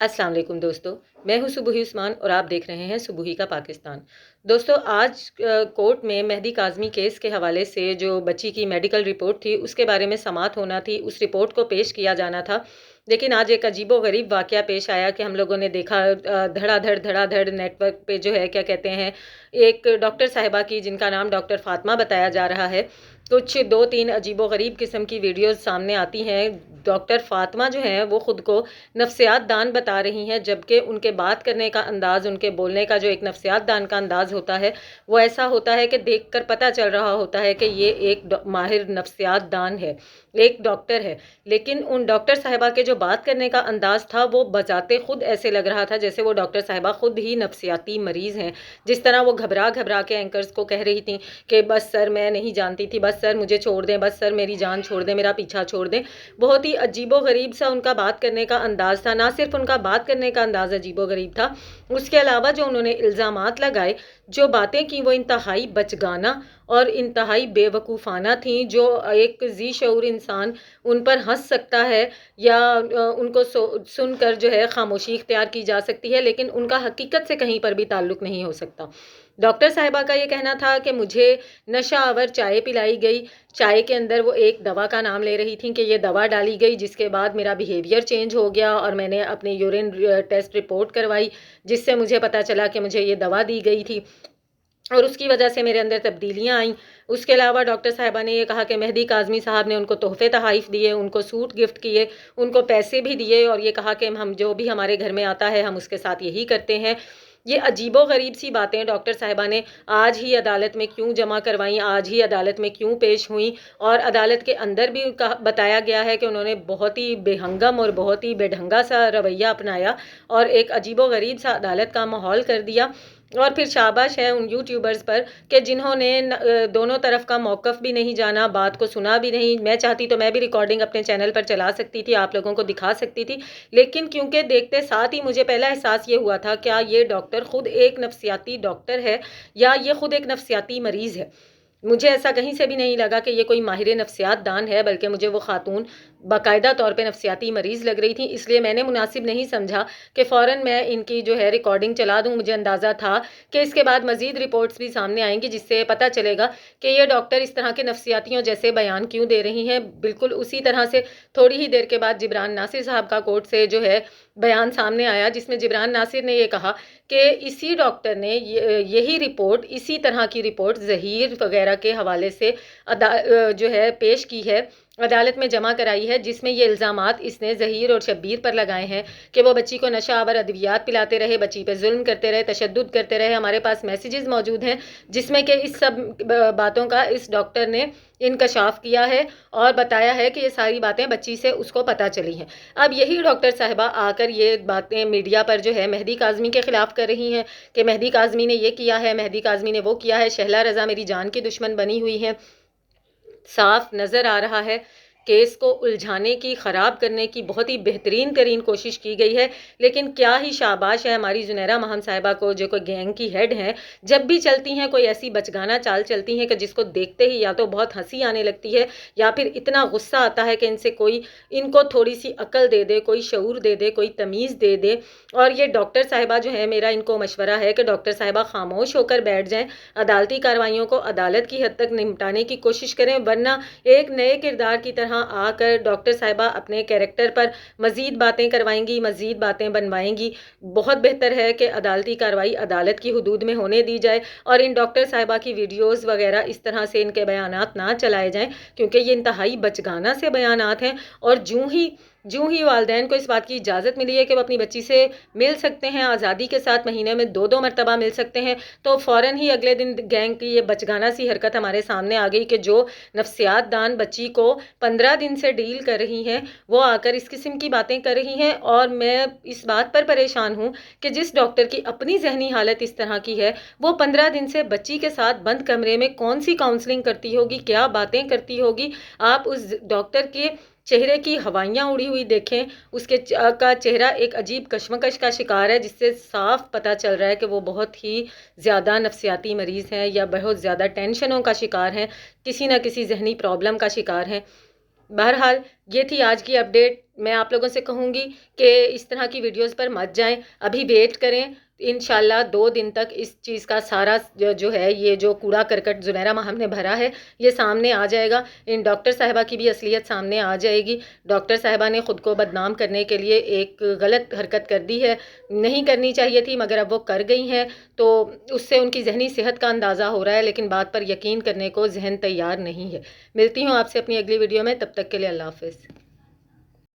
अस्सलाम वालेकुम दोस्तों, मैं हूं सुबुही उस्मान और आप देख रहे हैं सुबुही का पाकिस्तान। दोस्तों आज कोर्ट में मेहदी काज़मी केस के हवाले से जो बच्ची की मेडिकल रिपोर्ट थी उसके बारे में समाअत होना थी, उस रिपोर्ट को पेश किया जाना था। लेकिन आज एक अजीबोगरीब वाक़या पेश आया कि हम लोगों ने देखा धड़ाधड़ नेटवर्क पे जो है क्या कहते हैं, एक डॉक्टर साहिबा की जिनका नाम डॉक्टर फ़ातिमा बताया जा रहा है, कुछ 2-3 अजीबोगरीब किस्म की वीडियोज़ सामने आती हैं। डॉक्टर फ़ातिमा जो हैं वो ख़ुद को नफ्सियात दान बता रही हैं, जबकि उनके बात करने का अंदाज़, उनके बोलने का जो एक नफ्सियात दान का अंदाज़ होता है वो ऐसा होता है कि देखकर पता चल रहा होता है कि ये एक माहिर नफ्सियात दान है, एक डॉक्टर है। लेकिन उन डॉक्टर साहिबा के जो बात करने का अंदाज़ था वो बजाते खुद ऐसे लग रहा था जैसे वो डॉक्टर साहिबा खुद ही नफ्सियाती मरीज़ हैं। जिस तरह वो घबरा घबरा के एंकर्स को कह रही थी कि बस सर मैं नहीं जानती थी, बस सर मुझे छोड़ दें, बस सर मेरी जान छोड़ दें, मेरा पीछा छोड़ दें। बहुत ही अजीबोगरीब सा उनका बात करने का अंदाज़ था। ना सिर्फ उनका बात करने का अंदाज़ अजीबोगरीब था, उसके अलावा जो उन्होंने इल्ज़ामात लगाए, जो बातें की वो इंतहाई बचगाना और इंतहाई बेवकूफ़ाना थी, जो एक ज़ी शऊर इंसान उन पर हंस सकता है या उनको सुनकर जो है खामोशी इख्तियार की जा सकती है, लेकिन उनका हकीकत से कहीं पर भी ताल्लुक़ नहीं हो सकता। डॉक्टर साहिबा का ये कहना था कि मुझे नशा आवर चाय पिलाई गई, चाय के अंदर वो एक दवा का नाम ले रही थी कि ये दवा डाली गई, जिसके बाद मेरा बिहेवियर चेंज हो गया और मैंने अपनी यूरिन टेस्ट रिपोर्ट करवाई, जिससे मुझे पता चला कि मुझे ये दवा दी गई थी और उसकी वजह से मेरे अंदर तब्दीलियाँ आईं। उसके अलावा डॉक्टर साहिबा ने ये कहा कि मेहदी काज़मी साहब ने उनको तोहफ़े तोहफ़ दिए, उनको सूट गिफ्ट किए, उनको पैसे भी दिए और ये कहा कि हम जो भी हमारे घर में आता है हम उसके साथ यही करते हैं। ये अजीबोगरीब सी बातें डॉक्टर साहिबा ने आज ही अदालत में क्यों जमा करवाईं, आज ही अदालत में क्यों पेश हुईं और अदालत के अंदर भी बताया गया है कि उन्होंने बहुत ही बेहंगम और बहुत ही बेढंगा सा रवैया अपनाया और एक अजीबोगरीब सा अदालत का माहौल कर दिया। और फिर शाबाश है उन यूट्यूबर्स पर कि जिन्होंने दोनों तरफ का मौक़िफ़ भी नहीं जाना, बात को सुना भी नहीं। मैं चाहती तो मैं भी रिकॉर्डिंग अपने चैनल पर चला सकती थी, आप लोगों को दिखा सकती थी, लेकिन क्योंकि देखते साथ ही मुझे पहला एहसास ये हुआ था क्या ये डॉक्टर ख़ुद एक नफ्सियाती डॉक्टर है या ये ख़ुद एक नफ्सियाती मरीज़ है। मुझे ऐसा कहीं से भी नहीं लगा कि ये कोई माहिर नफ्सियात दान है, बल्कि मुझे वो ख़ातून बाकायदा तौर पे नफ्सियाती मरीज़ लग रही थी। इसलिए मैंने मुनासिब नहीं समझा कि फ़ौरन मैं इनकी जो है रिकॉर्डिंग चला दूँ। मुझे अंदाज़ा था कि इसके बाद मज़ीद रिपोर्ट्स भी सामने आएंगी, जिससे पता चलेगा कि ये डॉक्टर इस तरह के नफ्सियातियों जैसे बयान क्यों दे रही हैं। बिल्कुल उसी तरह से थोड़ी ही देर के बाद जिब्रान नासिर साहब का कोर्ट से जो है बयान सामने आया, जिसमें जिब्रान नासिर ने ये कहा कि इसी डॉक्टर ने यही रिपोर्ट, इसी तरह की रिपोर्ट ज़हीर वगैरह के हवाले से जो है पेश की है, अदालत में जमा कराई है, जिसमें ये इल्ज़ामात इसने ज़हीर और शब्बीर पर लगाए हैं कि वो बच्ची को नशा आवर अद्वियात पिलाते रहे, बच्ची पे जुल्म करते रहे, तशद्दुद करते रहे। हमारे पास मैसेजेस मौजूद हैं जिसमें कि इस सब बातों का इस डॉक्टर ने इंकशाफ किया है और बताया है कि ये सारी बातें बच्ची से उसको पता चली हैं। अब यही डॉक्टर साहिबा आकर ये बातें मीडिया पर जो है मेहदी काज़मी के ख़िलाफ़ कर रही हैं कि मेहदी काज़मी ने ये किया है, मेहदी काज़मी ने वो किया है, शहला रज़ा मेरी जान की दुश्मन बनी हुई है। साफ नज़र आ रहा है केस को उलझाने की, ख़राब करने की बहुत ही बेहतरीन तरीन कोशिश की गई है। लेकिन क्या ही शाबाश है हमारी ज़ुनैरा महम साहिबा को, जो कोई गैंग की हेड हैं। जब भी चलती हैं कोई ऐसी बचगाना चाल चलती हैं कि जिसको देखते ही या तो बहुत हंसी आने लगती है या फिर इतना गुस्सा आता है कि इनसे कोई, इनको थोड़ी सी अक्ल दे दे, कोई शऊर दे दे, कोई तमीज़ दे दे। और ये डॉक्टर साहिबा जो है, मेरा इनको मशवरा है कि डॉक्टर साहिबा खामोश होकर बैठ जाएँ, अदालती कार्रवाइयों को अदालत की हद तक निपटाने की कोशिश करें, वरना एक नए किरदार की तरह आकर डॉक्टर साहिबा अपने कैरेक्टर पर मज़ीद बातें करवाएंगी, मज़ीद बातें बनवाएंगी। बहुत बेहतर है कि अदालती कार्रवाई अदालत की हुदूद में होने दी जाए और इन डॉक्टर साहिबा की वीडियोज़ वगैरह इस तरह से इनके बयानात ना चलाए जाएँ, क्योंकि ये इंतहाई बचगाना से बयानात हैं। और जूँ ही वालिदैन को इस बात की इजाज़त मिली है कि वो अपनी बच्ची से मिल सकते हैं आज़ादी के साथ, महीने में 2-2 मरतबा मिल सकते हैं, तो फ़ौरन ही अगले दिन गैंग की ये बचगाना सी हरकत हमारे सामने आ गई कि जो नफ्सियात दान बच्ची को 15 दिन से डील कर रही हैं, वो आकर इस किस्म की बातें कर रही हैं। और मैं इस बात पर परेशान हूँ कि जिस डॉक्टर की अपनी जहनी हालत इस तरह की है, वो 15 दिन से बच्ची के साथ बंद कमरे में कौन सी काउंसलिंग करती होगी, क्या बातें करती होगी। आप उस डॉक्टर के चेहरे की हवाइयाँ उड़ी हुई देखें, उसके का चेहरा एक अजीब कशमकश का शिकार है, जिससे साफ पता चल रहा है कि वो बहुत ही ज़्यादा नफ्सियाती मरीज़ हैं या बहुत ज़्यादा टेंशनों का शिकार हैं, किसी न किसी जहनी प्रॉब्लम का शिकार हैं। बहरहाल ये थी आज की अपडेट। میں آپ لوگوں سے کہوں گی کہ اس طرح کی ویڈیوز پر مت جائیں، ابھی ویٹ کریں، انشاءاللہ 2 دن تک اس چیز کا سارا جو ہے یہ جو کوڑا کرکٹ زنیرہ ماہم نے بھرا ہے یہ سامنے آ جائے گا، ان ڈاکٹر صاحبہ کی بھی اصلیت سامنے آ جائے گی۔ ڈاکٹر صاحبہ نے خود کو بدنام کرنے کے لیے ایک غلط حرکت کر دی ہے، نہیں کرنی چاہیے تھی مگر اب وہ کر گئی ہیں، تو اس سے ان کی ذہنی صحت کا اندازہ ہو رہا ہے، لیکن بات پر یقین کرنے کو ذہن تیار نہیں ہے۔ ملتی ہوں آپ سے اپنی اگلی ویڈیو میں، تب تک کے لیے اللہ حافظ۔